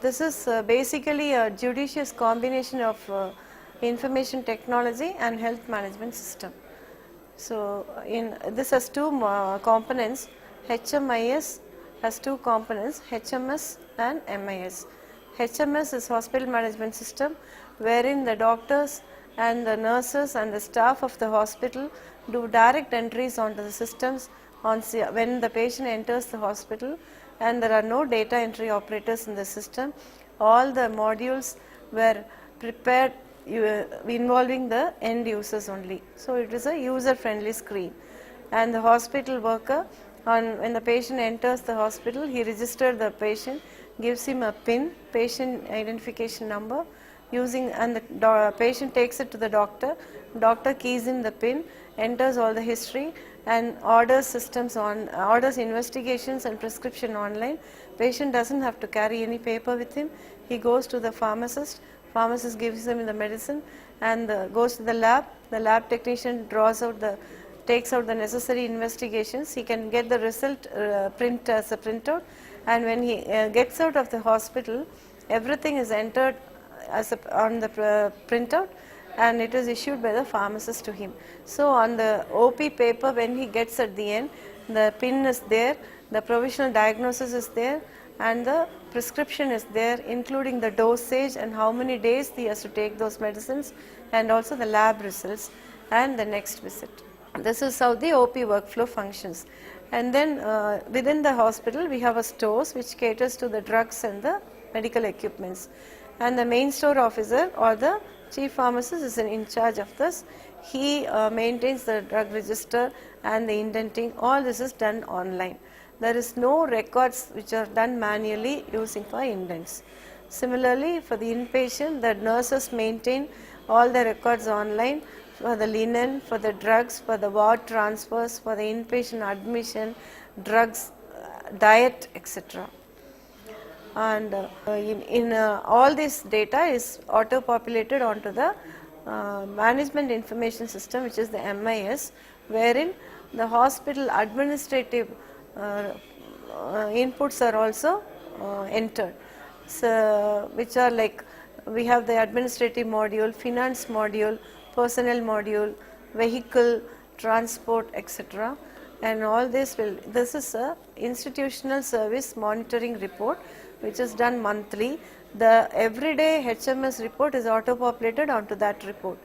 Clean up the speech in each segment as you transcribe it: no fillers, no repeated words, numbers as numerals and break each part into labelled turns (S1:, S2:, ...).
S1: This is basically a judicious combination of information technology and health management system. So, this has two components. HMIS has two components, HMS and MIS. HMS is hospital management system, wherein the doctors and the nurses and the staff of the hospital do direct entries onto the systems when the patient enters the hospital, and there are no data entry operators in the system. All the modules were prepared involving the end users only. So, it is a user friendly screen, and the hospital worker, when the patient enters the hospital, he registers the patient, gives him a PIN, patient identification number, and the patient takes it to the doctor. Doctor keys in the PIN, enters all the history, and orders investigations and prescription online. Patient doesn't have to carry any paper with him. He goes to the pharmacist. Pharmacist gives him the medicine and goes to the lab. The lab technician takes out the necessary investigations. He can get the result print as a printout, and when he gets out of the hospital, everything is entered on the printout, and it is issued by the pharmacist to him. So, on the OP paper, when he gets at the end, the PIN is there, the provisional diagnosis is there, and the prescription is there, including the dosage and how many days he has to take those medicines, and also the lab results and the next visit. This is how the OP workflow functions. And then within the hospital, we have a stores which caters to the drugs and the medical equipments, and the main store officer or the chief pharmacist is in charge of this. He maintains the drug register and the indenting. All this is done online. There is no records which are done manually using for indents. Similarly, for the inpatient, the nurses maintain all the records online for the linen, for the drugs, for the ward transfers, for the inpatient admission, drugs, diet, etc. And all this data is auto populated onto the management information system, which is the MIS, wherein the hospital administrative inputs are also entered, so which are like, we have the administrative module, finance module, personnel module, vehicle, transport, etc. And all this is a institutional service monitoring report which is done monthly. The everyday HMS report is auto populated onto that report,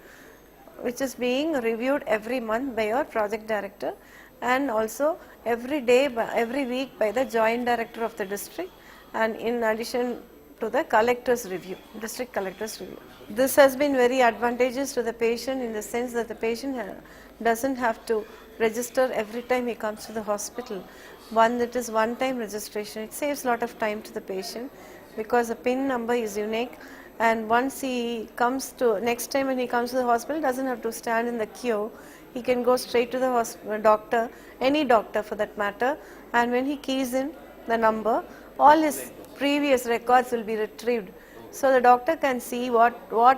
S1: which is being reviewed every month by your project director, and also every week by the joint director of the district, and in addition to the collector's review, district collector's review. This has been very advantageous to the patient in the sense that the patient doesn't have to register every time he comes to the hospital. It is one time registration. It saves a lot of time to the patient because the PIN number is unique, and once he comes to, next time when he comes to the hospital, doesn't have to stand in the queue. He can go straight to the doctor, any doctor for that matter, and when he keys in the number, all his previous records will be retrieved. So the doctor can see what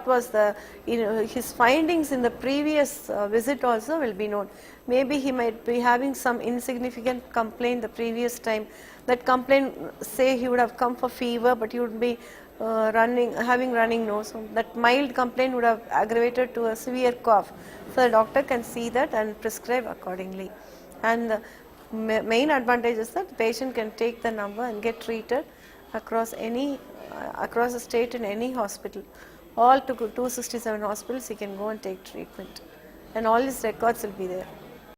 S1: was the, his findings in the previous visit also will be known. Maybe he might be having some insignificant complaint the previous time. That complaint, say he would have come for fever, but he would be having running nose. So that mild complaint would have aggravated to a severe cough. So the doctor can see that and prescribe accordingly. And the main advantage is that the patient can take the number and get treated across the state in any hospital. All 267 hospitals he can go and take treatment, and all his records will be there.